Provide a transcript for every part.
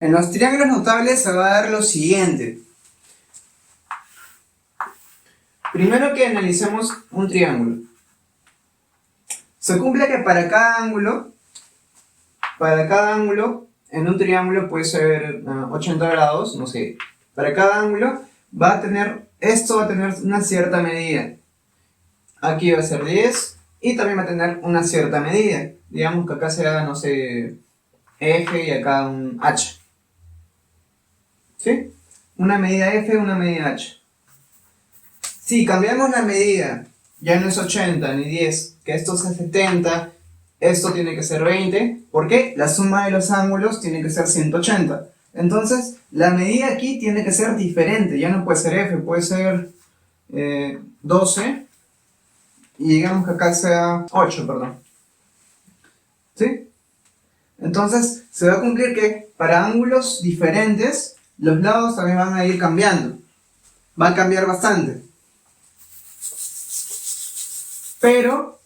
En los triángulos notables se va a dar lo siguiente. Primero que analicemos un triángulo. Se cumple que para cada ángulo, en un triángulo puede ser 80 grados, no sé. Para cada ángulo esto va a tener una cierta medida. Aquí va a ser 10 y también va a tener una cierta medida. Digamos que acá será, no sé, F y acá un H. ¿Sí? Una medida F y una medida H. Si cambiamos la medida, ya no es 80 ni 10, que esto es 70, esto tiene que ser 20, porque la suma de los ángulos tiene que ser 180. Entonces, la medida aquí tiene que ser diferente, ya no puede ser F, puede ser 12, y digamos que acá sea 8, perdón. ¿Sí? Entonces, se va a cumplir que para ángulos diferentes, los lados también van a ir cambiando. Va a cambiar bastante. Pero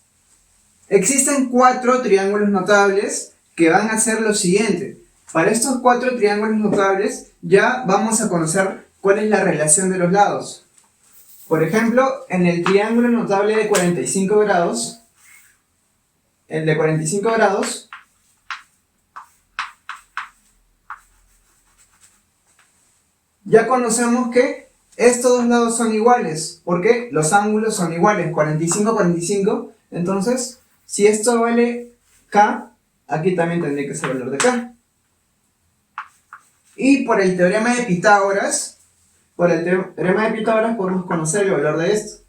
existen 4 triángulos notables que van a ser lo siguiente. Para estos 4 triángulos notables ya vamos a conocer cuál es la relación de los lados. Por ejemplo, en el triángulo notable de 45 grados, el de 45 grados, ya conocemos que estos dos lados son iguales, porque los ángulos son iguales, 45, 45, entonces, si esto vale K, aquí también tendría que ser el valor de K. Y por el teorema de Pitágoras, podemos conocer el valor de esto,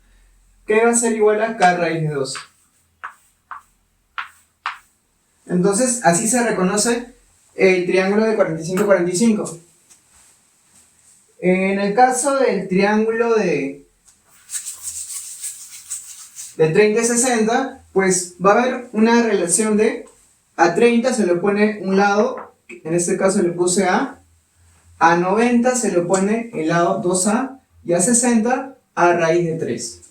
que va a ser igual a K raíz de 2. Entonces, así se reconoce el triángulo de 45, 45. En el caso del triángulo de 30 y 60, pues va a haber una relación de a 30 se le pone un lado, en este caso le puse A 90 se le pone el lado 2A, y a 60 a raíz de 3.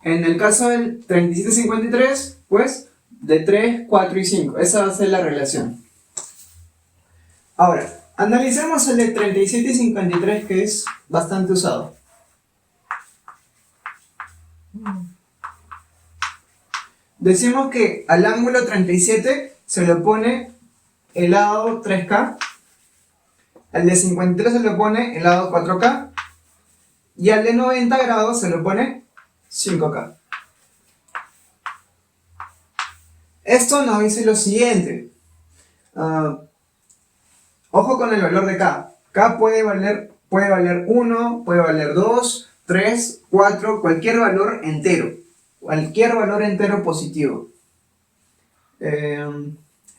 En el caso del 37 y 53, pues de 3, 4 y 5, esa va a ser la relación. Ahora, analicemos el de 37 y 53, que es bastante usado. Decimos que al ángulo 37 se le pone el lado 3K, al de 53 se le pone el lado 4K, y al de 90 grados se le pone 5K. Esto nos dice lo siguiente. Ojo con el valor de K. K puede valer 1, puede valer 2, 3, 4, cualquier valor entero. Cualquier valor entero positivo.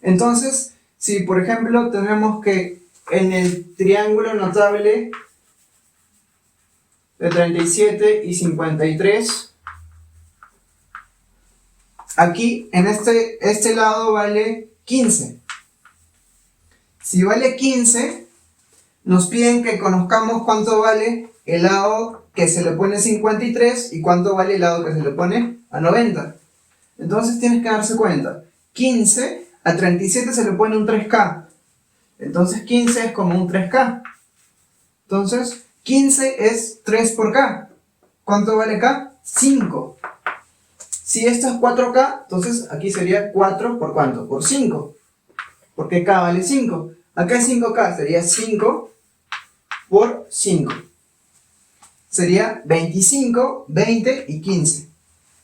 Entonces, si por ejemplo tenemos que en el triángulo notable de 37 y 53, aquí en este lado vale 15. Si vale 15, nos piden que conozcamos cuánto vale el lado que se le pone 53 y cuánto vale el lado que se le pone a 90. Entonces tienes que darse cuenta. 15 a 37 se le pone un 3K. Entonces 15 es como un 3K. Entonces 15 es 3 por K. ¿Cuánto vale K? 5. Si esto es 4K, entonces aquí sería 4 por ¿cuánto? Por 5. Porque K vale 5. Acá es 5K, sería 5 por 5. Sería 25, 20 y 15.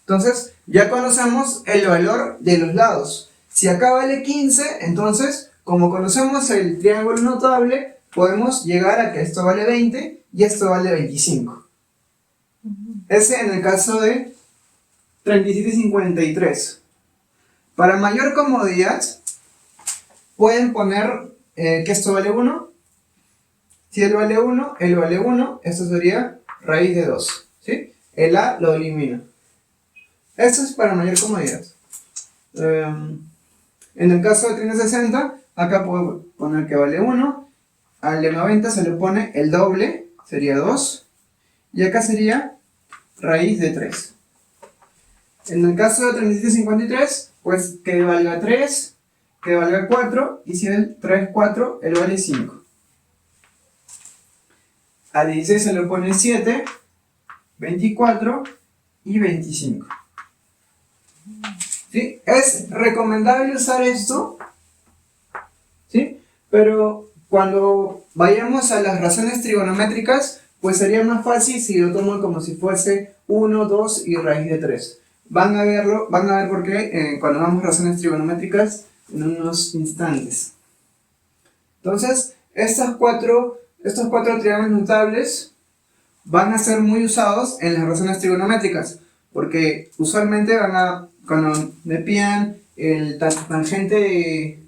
Entonces, ya conocemos el valor de los lados. Si acá vale 15, entonces, como conocemos el triángulo notable, podemos llegar a que esto vale 20 y esto vale 25. Ese en el caso de 37 y 53. Para mayor comodidad, pueden poner que esto vale 1. Si él vale 1, esto sería raíz de 2. ¿Sí? El A lo elimino. Esto es para mayor comodidad. En el caso de 360, acá puedo poner que vale 1. Al de 90 se le pone el doble, sería 2. Y acá sería raíz de 3. En el caso de 37 y 53, pues que valga 3. que valga 4, y si el 3 es 4, él vale 5. A 16 se le pone 7, 24 y 25. ¿Sí? Es recomendable usar esto, ¿sí? Pero cuando vayamos a las razones trigonométricas, pues sería más fácil si lo toman como si fuese 1, 2 y raíz de 3. Van a ver por qué cuando vamos a razones trigonométricas en unos instantes. Entonces, estos cuatro triángulos notables van a ser muy usados en las razones trigonométricas, porque usualmente cuando me pidan el tangente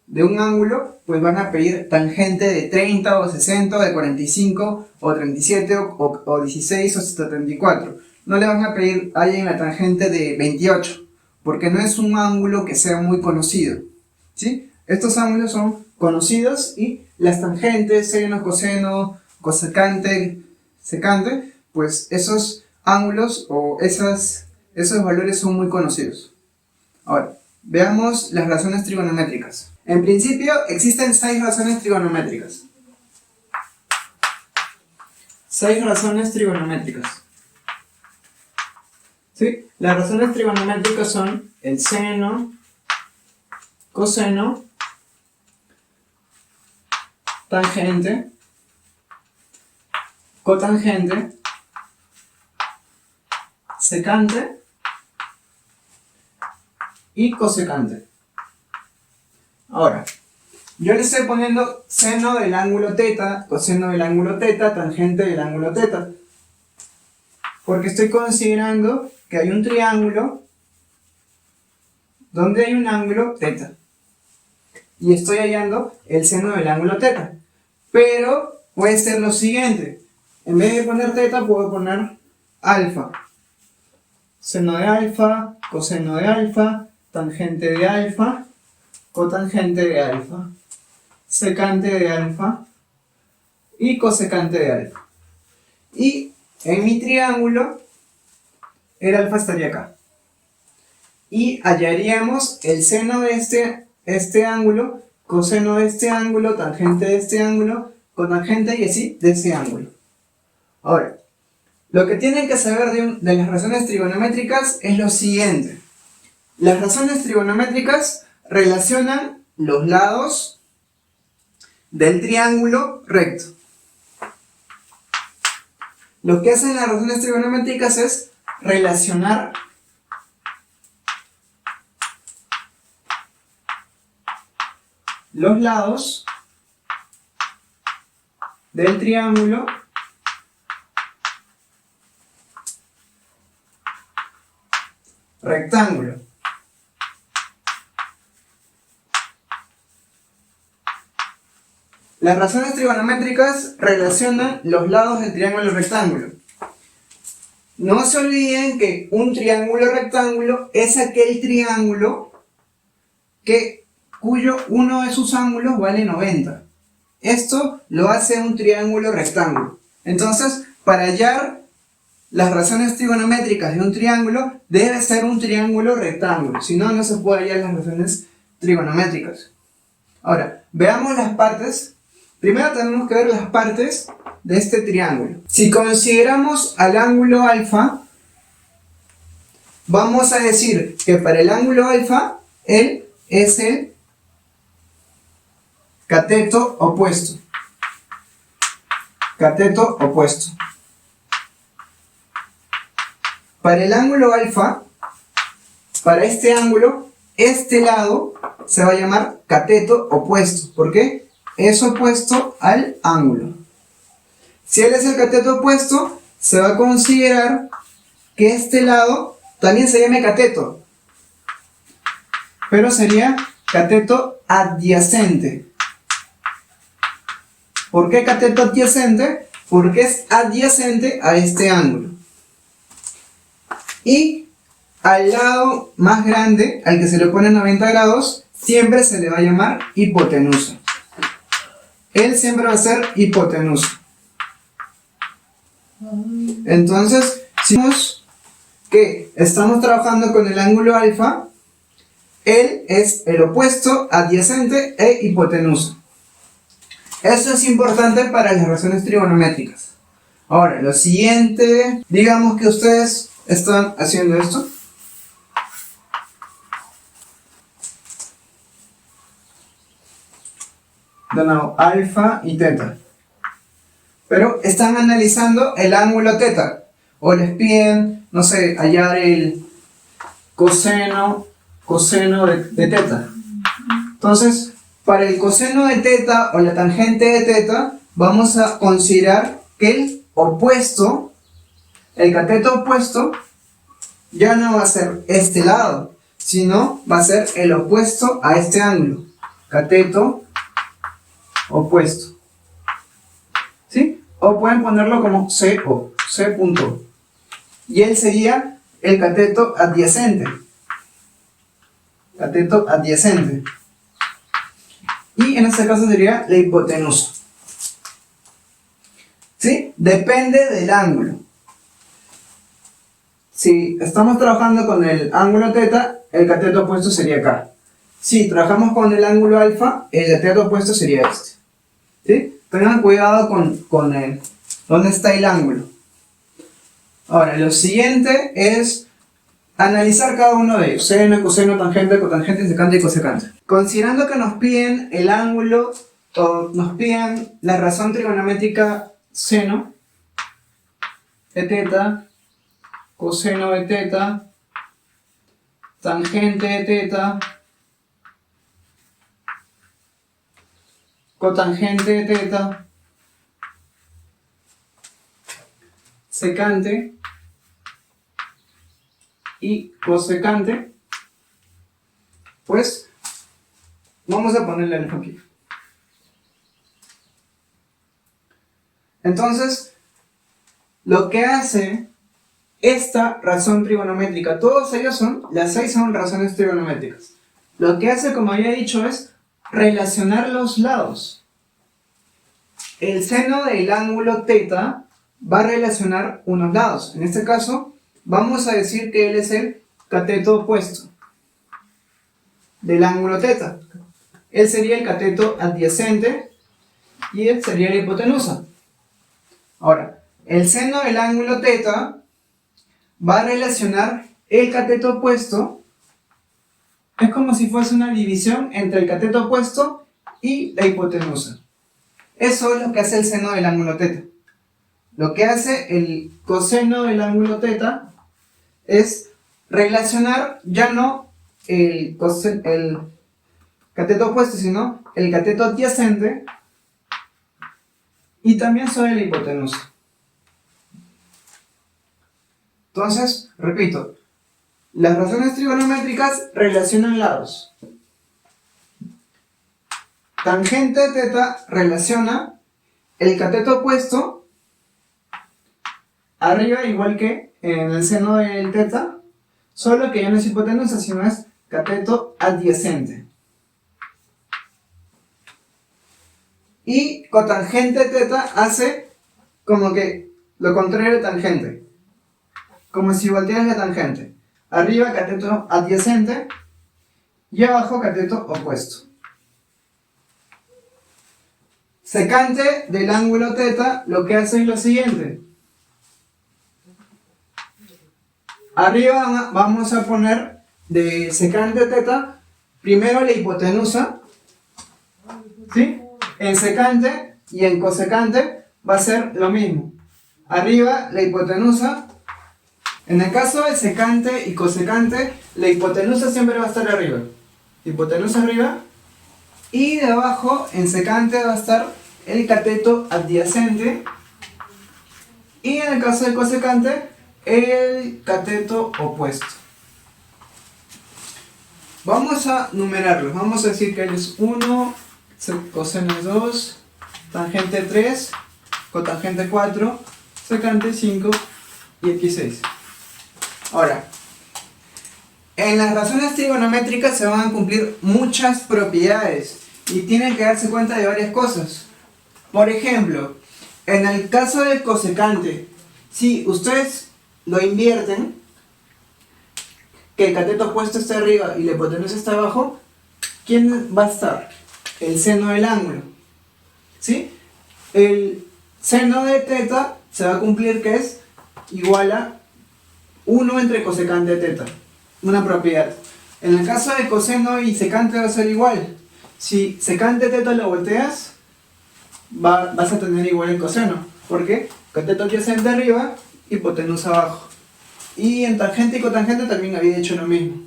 de un ángulo, pues van a pedir tangente de 30 o 60 o de 45 o 37 o 16 o hasta 34. No le van a pedir alguien la tangente de 28, porque no es un ángulo que sea muy conocido, ¿sí? Estos ángulos son conocidos y las tangentes, seno, coseno, cosecante, secante, pues esos ángulos o esos valores son muy conocidos. Ahora, veamos las razones trigonométricas. En principio, existen 6 razones trigonométricas. 6 razones trigonométricas. ¿Sí? Las razones trigonométricas son el seno, coseno, tangente, cotangente, secante y cosecante. Ahora, yo le estoy poniendo seno del ángulo teta, coseno del ángulo teta, tangente del ángulo teta, porque estoy considerando que hay un triángulo donde hay un ángulo teta y estoy hallando el seno del ángulo teta. Pero puede ser lo siguiente: en vez de poner teta puedo poner alfa, seno de alfa, coseno de alfa, tangente de alfa, cotangente de alfa, secante de alfa y cosecante de alfa. Y en mi triángulo el alfa estaría acá. Y hallaríamos el seno de este ángulo, coseno de este ángulo, tangente de este ángulo, cotangente y así de ese ángulo. Ahora, lo que tienen que saber de las razones trigonométricas es lo siguiente. Las razones trigonométricas relacionan los lados del triángulo recto. Lo que hacen las razones trigonométricas es relacionar los lados del triángulo rectángulo. Las razones trigonométricas relacionan los lados del triángulo rectángulo. No se olviden que un triángulo rectángulo es aquel triángulo cuyo uno de sus ángulos vale 90. Esto lo hace un triángulo rectángulo. Entonces, para hallar las razones trigonométricas de un triángulo, debe ser un triángulo rectángulo. Si no, no se puede hallar las razones trigonométricas. Ahora, veamos las partes. Primero tenemos que ver las partes de este triángulo. Si consideramos al ángulo alfa, vamos a decir que para el ángulo alfa, él es el cateto opuesto. Cateto opuesto. Para el ángulo alfa, para este ángulo, este lado se va a llamar cateto opuesto. ¿Por qué? Es opuesto al ángulo. Si él es el cateto opuesto, se va a considerar que este lado también se llame cateto, pero sería cateto adyacente. ¿Por qué cateto adyacente? Porque es adyacente a este ángulo. Y al lado más grande, al que se le pone 90 grados, siempre se le va a llamar hipotenusa. Él siempre va a ser hipotenusa. Entonces, si vemos que estamos trabajando con el ángulo alfa, Él es el opuesto, adyacente e hipotenusa. Eso es importante para las relaciones trigonométricas. Ahora, lo siguiente, digamos que ustedes están haciendo esto. De nuevo, alfa y teta. Pero están analizando el ángulo teta. O les piden, no sé, hallar el coseno de teta. Entonces, para el coseno de teta o la tangente de teta, vamos a considerar que el opuesto, el cateto opuesto, ya no va a ser este lado, sino va a ser el opuesto a este ángulo. Cateto opuesto. ¿Sí? O pueden ponerlo como CO, C punto. Y él sería el cateto adyacente. Cateto adyacente. Y en este caso sería la hipotenusa. ¿Sí? Depende del ángulo. Si estamos trabajando con el ángulo teta, el cateto opuesto sería acá. Si trabajamos con el ángulo alfa, el cateto opuesto sería este. ¿Sí? Tengan cuidado con el, dónde está el ángulo. Ahora, lo siguiente es analizar cada uno de ellos. Seno, coseno, tangente, cotangente, secante y cosecante. Considerando que nos piden el ángulo, o nos piden la razón trigonométrica seno de teta, coseno de teta, tangente de teta, cotangente de teta, secante y cosecante, pues vamos a ponerle el aquí. Entonces, lo que hace esta razón trigonométrica, todos ellos son, las 6 son razones trigonométricas. Lo que hace, como había dicho, es relacionar los lados. El seno del ángulo teta va a relacionar unos lados. En este caso, vamos a decir que él es el cateto opuesto del ángulo teta. Él sería el cateto adyacente y él sería la hipotenusa. Ahora, el seno del ángulo teta va a relacionar el cateto opuesto. Es como si fuese una división entre el cateto opuesto y la hipotenusa. Eso es lo que hace el seno del ángulo teta. Lo que hace el coseno del ángulo teta es relacionar ya no el cateto opuesto, sino el cateto adyacente y también sobre la hipotenusa. Entonces, repito, las razones trigonométricas relacionan lados. Tangente de teta relaciona el cateto opuesto arriba, igual que en el seno del teta, solo que ya no es hipotenusa, sino es cateto adyacente. Y cotangente de teta hace como que lo contrario de tangente, como si voltearas la tangente. Arriba cateto adyacente y abajo cateto opuesto. Secante del ángulo teta lo que hace es lo siguiente. Arriba vamos a poner de secante teta primero la hipotenusa, ¿sí? En secante y en cosecante va a ser lo mismo. Arriba la hipotenusa. En el caso de secante y cosecante, la hipotenusa siempre va a estar arriba. Hipotenusa arriba. Y de abajo, en secante, va a estar el cateto adyacente. Y en el caso de cosecante, el cateto opuesto. Vamos a numerarlos. Vamos a decir que él es 1, coseno es 2, tangente 3, cotangente 4, secante 5 y x6. Ahora, en las razones trigonométricas se van a cumplir muchas propiedades y tienen que darse cuenta de varias cosas. Por ejemplo, en el caso del cosecante, si ustedes lo invierten, que el cateto opuesto esté arriba y la hipotenusa está abajo, ¿quién va a estar? El seno del ángulo, ¿sí? El seno de teta se va a cumplir que es igual a 1 entre cosecante de teta, una propiedad. En el caso de coseno y secante va a ser igual. Si secante de teta lo volteas, vas a tener igual el coseno, porque cateto adyacente arriba, hipotenusa abajo. Y en tangente y cotangente también había hecho lo mismo.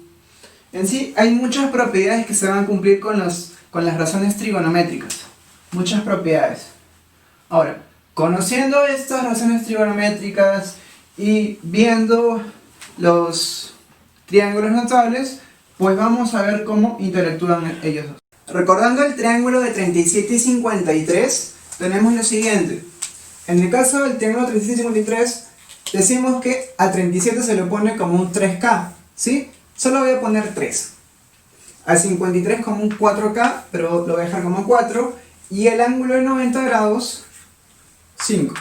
En sí, hay muchas propiedades que se van a cumplir con las razones trigonométricas. Muchas propiedades. Ahora, conociendo estas razones trigonométricas y viendo los triángulos notables, pues vamos a ver cómo interactúan ellos dos. Recordando el triángulo de 37 y 53, tenemos lo siguiente. En el caso del triángulo 37 y 53, decimos que a 37 se le pone como un 3K, ¿sí? Solo voy a poner 3. Al 53 como un 4K, pero lo voy a dejar como 4. Y el ángulo de 90 grados, 5.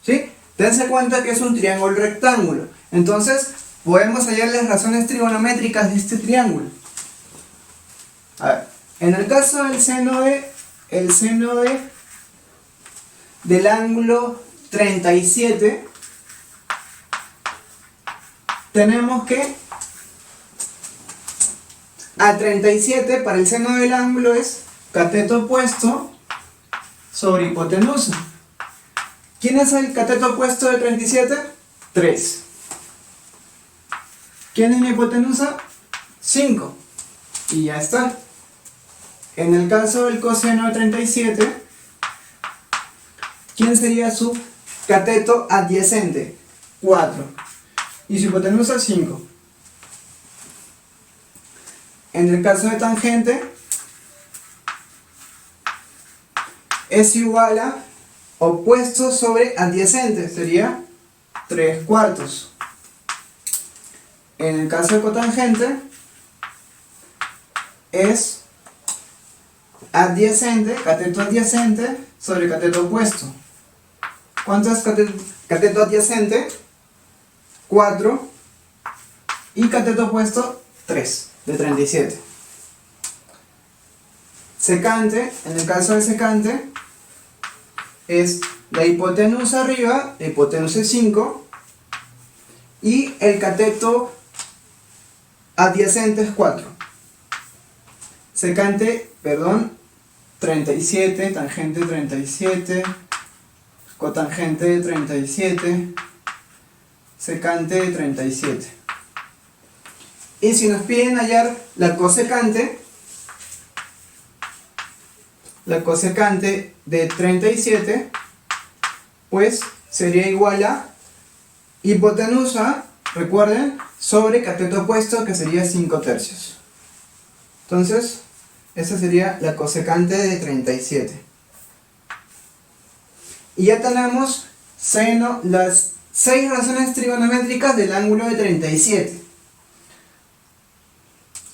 ¿Sí? Dense cuenta que es un triángulo rectángulo. Entonces, podemos hallar las razones trigonométricas de este triángulo. A ver, en el caso del del ángulo 37, tenemos que a 37 para el seno del ángulo es cateto opuesto sobre hipotenusa. ¿Quién es el cateto opuesto de 37? 3. ¿Quién es la hipotenusa? 5. Y ya está. En el caso del coseno de 37, ¿quién sería su cateto adyacente? 4. Y su hipotenusa, 5. En el caso de tangente, es igual a opuesto sobre adyacente, sería 3/4. En el caso de cotangente, es adyacente, cateto adyacente sobre cateto opuesto. ¿Cuánto es cateto adyacente? 4. Y cateto opuesto, 3 de 37. Secante, en el caso de secante, es la hipotenusa arriba, la hipotenusa es 5, y el cateto adyacente es 4. Secante, 37, tangente 37, cotangente 37, secante 37. Y si nos piden hallar la cosecante de 37, pues sería igual a hipotenusa, recuerden, sobre cateto opuesto, que sería 5/3. Entonces, esa sería la cosecante de 37. Y ya tenemos las 6 razones trigonométricas del ángulo de 37.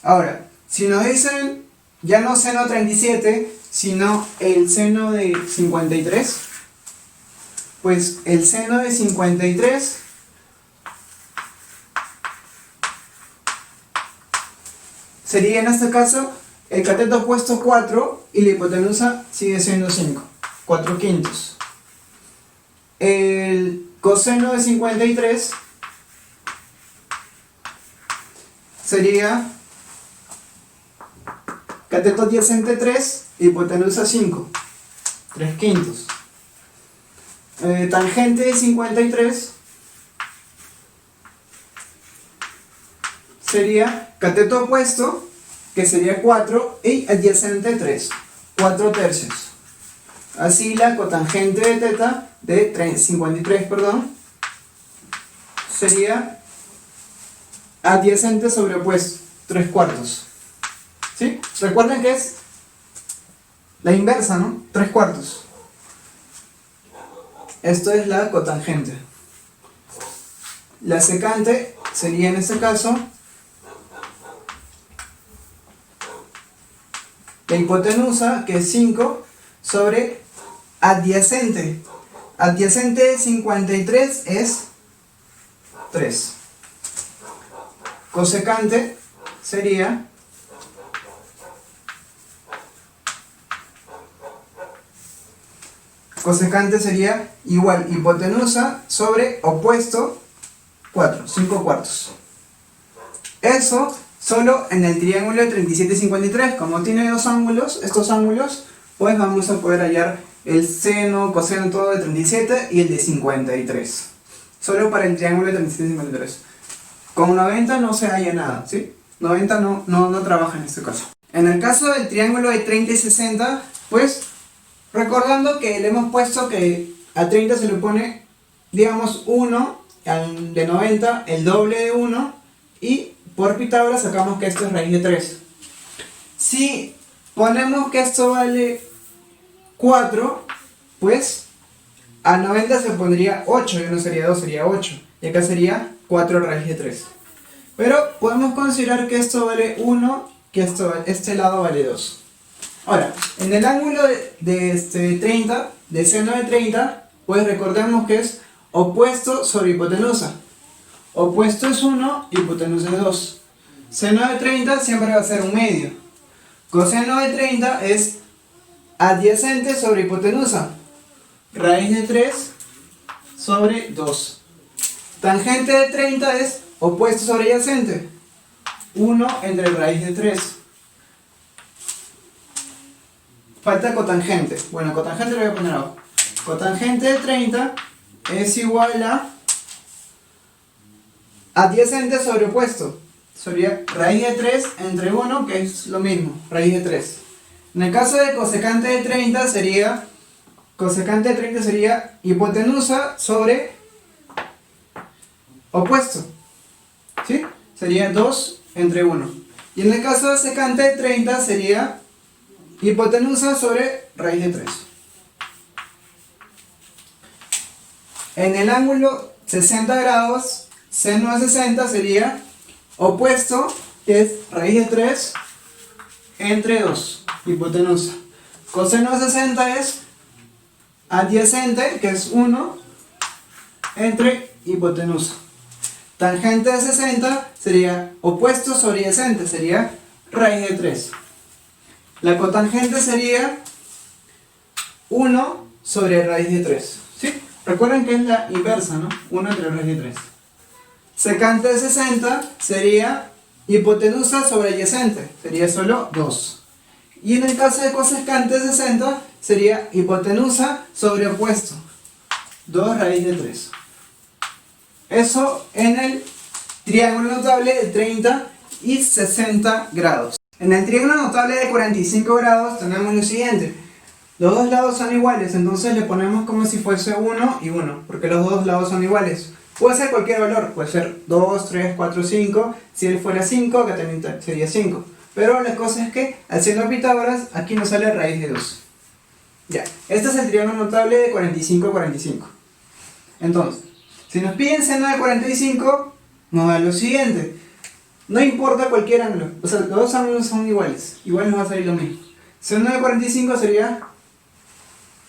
Ahora, si nos dicen ya no seno 37, sino el seno de 53, pues el seno de 53 sería en este caso el cateto opuesto 4 y la hipotenusa sigue siendo 5, 4/5. El coseno de 53 sería cateto adyacente 3, hipotenusa 5, 3/5. Tangente de 53 sería cateto opuesto, que sería 4, y adyacente 3, 4/3. Así la cotangente de teta de 53, sería adyacente sobre opuesto, 3/4. ¿Sí? Recuerden que es la inversa, ¿no? 3/4. Esto es la cotangente. La secante sería en este caso la hipotenusa, que es 5, sobre adyacente. Adyacente de 53 es 3. cosecante sería igual hipotenusa sobre opuesto 4, 5 cuartos. Eso solo en el triángulo de 37 y 53. Como tiene dos ángulos, estos ángulos, pues vamos a poder hallar el seno, coseno, todo de 37 y el de 53. Solo para el triángulo de 37 y 53. Con 90 no se halla nada, ¿sí? 90 no trabaja en este caso. En el caso del triángulo de 30 y 60, pues recordando que le hemos puesto que a 30 se le pone, digamos, 1, al de 90 el doble de 1, y por Pitágoras sacamos que esto es raíz de 3. Si ponemos que esto vale 4, pues a 90 se pondría 8, y no sería 2, sería 8. Y acá sería 4 raíz de 3. Pero podemos considerar que esto vale 1, que este lado vale 2. Ahora, en el ángulo de 30, de seno de 30, pues recordemos que es opuesto sobre hipotenusa. Opuesto es 1, hipotenusa es 2. Seno de 30 siempre va a ser un medio. Coseno de 30 es adyacente sobre hipotenusa. Raíz de 3 sobre 2. Tangente de 30 es opuesto sobre adyacente. 1 entre raíz de 3. Falta cotangente. Bueno, cotangente lo voy a poner abajo. Cotangente de 30 es igual a adyacente sobre opuesto. Sería raíz de 3 entre 1, que es lo mismo, raíz de 3. En el caso de cosecante de 30 sería, cosecante de 30 sería hipotenusa sobre opuesto. ¿Sí? Sería 2 entre 1. Y en el caso de secante de 30 sería hipotenusa sobre raíz de 3. En el ángulo 60 grados, seno de 60 sería opuesto, que es raíz de 3 entre 2, hipotenusa. Coseno de 60 es adyacente, que es 1 entre hipotenusa. Tangente de 60 sería opuesto sobre adyacente, sería raíz de 3. La cotangente sería 1 sobre raíz de 3. ¿Sí? Recuerden que es la inversa, ¿no? 1 entre raíz de 3. Secante de 60 sería hipotenusa sobre adyacente, sería solo 2. Y en el caso de cosecante de 60 sería hipotenusa sobre opuesto, 2 raíz de 3. Eso en el triángulo notable de 30 y 60 grados. En el triángulo notable de 45 grados tenemos lo siguiente. Los dos lados son iguales, entonces le ponemos como si fuese 1 y 1, porque los dos lados son iguales. Puede ser cualquier valor, puede ser 2, 3, 4, 5. Si él fuera 5, acá también sería 5. Pero la cosa es que, haciendo Pitágoras, aquí nos sale raíz de 2. Ya, este es el triángulo notable de 45 a 45. Entonces, si nos piden seno de 45, nos da lo siguiente. No importa cualquier ángulo, o sea, los dos ángulos son iguales. Igual nos va a salir lo mismo. Seno de 45 sería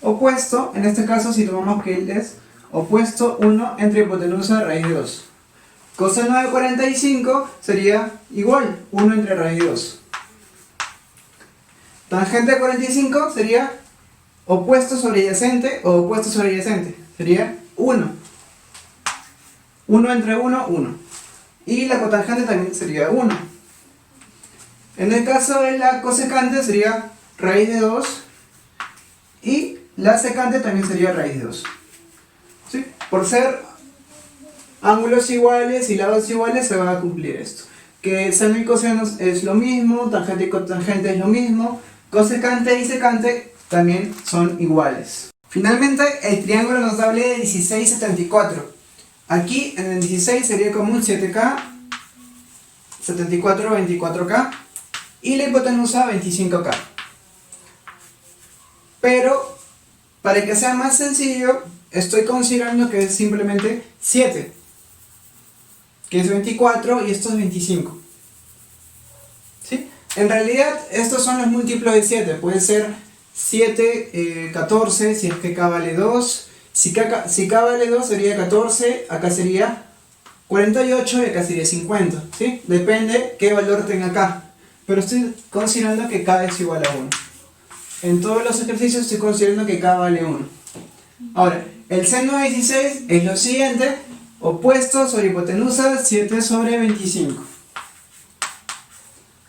opuesto, en este caso si tomamos que él es opuesto 1 entre hipotenusa de raíz de 2. Coseno de 45 sería igual 1 entre raíz de 2. Tangente de 45 sería opuesto sobre adyacente o opuesto sobre adyacente. Sería 1. 1 entre 1, 1. Y la cotangente también sería 1. En el caso de la cosecante sería raíz de 2. Y la secante también sería raíz de 2. ¿Sí? Por ser ángulos iguales y lados iguales se va a cumplir esto. Que seno y coseno es lo mismo, tangente y cotangente es lo mismo, cosecante y secante también son iguales. Finalmente, el triángulo notable de 16 y 74. Aquí en el 16 sería como un 7K, 74 24K y la hipotenusa 25K. Pero para que sea más sencillo, estoy considerando que es simplemente 7, que es 24 y esto es 25. ¿Sí? En realidad estos son los múltiplos de 7, puede ser 7, 14, si es que K vale 2, si K vale 2 sería 14, acá sería 48 y acá sería 50, ¿sí? Depende qué valor tenga acá. Pero estoy considerando que k es igual a 1. En todos los ejercicios estoy considerando que k vale 1. Ahora, el seno de 16 es lo siguiente. Opuesto sobre hipotenusa, 7 sobre 25.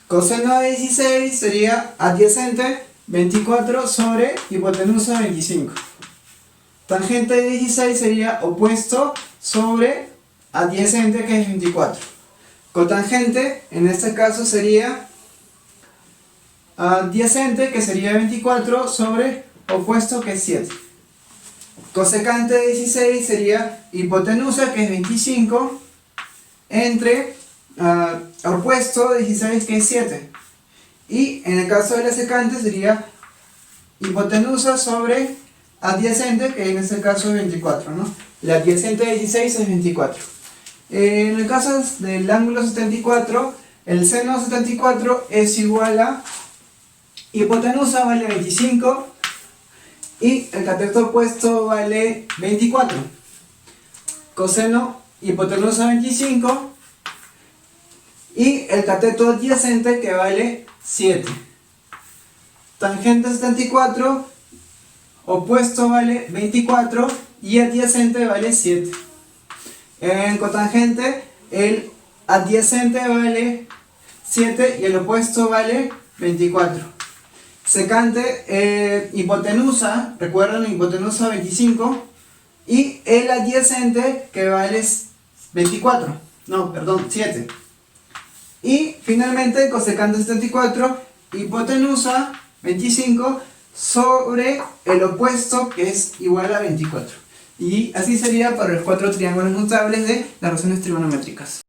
Coseno de 16 sería adyacente, 24 sobre hipotenusa, 25. Tangente de 16 sería opuesto sobre adyacente, que es 24. Cotangente, en este caso, sería adyacente, que sería 24, sobre opuesto, que es 7. Cosecante de 16 sería hipotenusa, que es 25, entre opuesto de 16, que es 7. Y en el caso de la secante sería hipotenusa sobre adyacente, que en este caso es 24, ¿no? La adyacente de 16 es 24. En el caso del ángulo 74, el seno 74 es igual a hipotenusa vale 25 y el cateto opuesto vale 24. Coseno hipotenusa 25 y el cateto adyacente, que vale 7. Tangente 74, opuesto vale 24 y adyacente vale 7. En cotangente, el adyacente vale 7 y el opuesto vale 24. Secante, hipotenusa, recuerden, hipotenusa 25 y el adyacente, que vale 24, no, perdón, 7. Y finalmente cosecante 74, hipotenusa 25 sobre el opuesto, que es igual a 24. Y así sería para los 4 triángulos notables de las razones trigonométricas.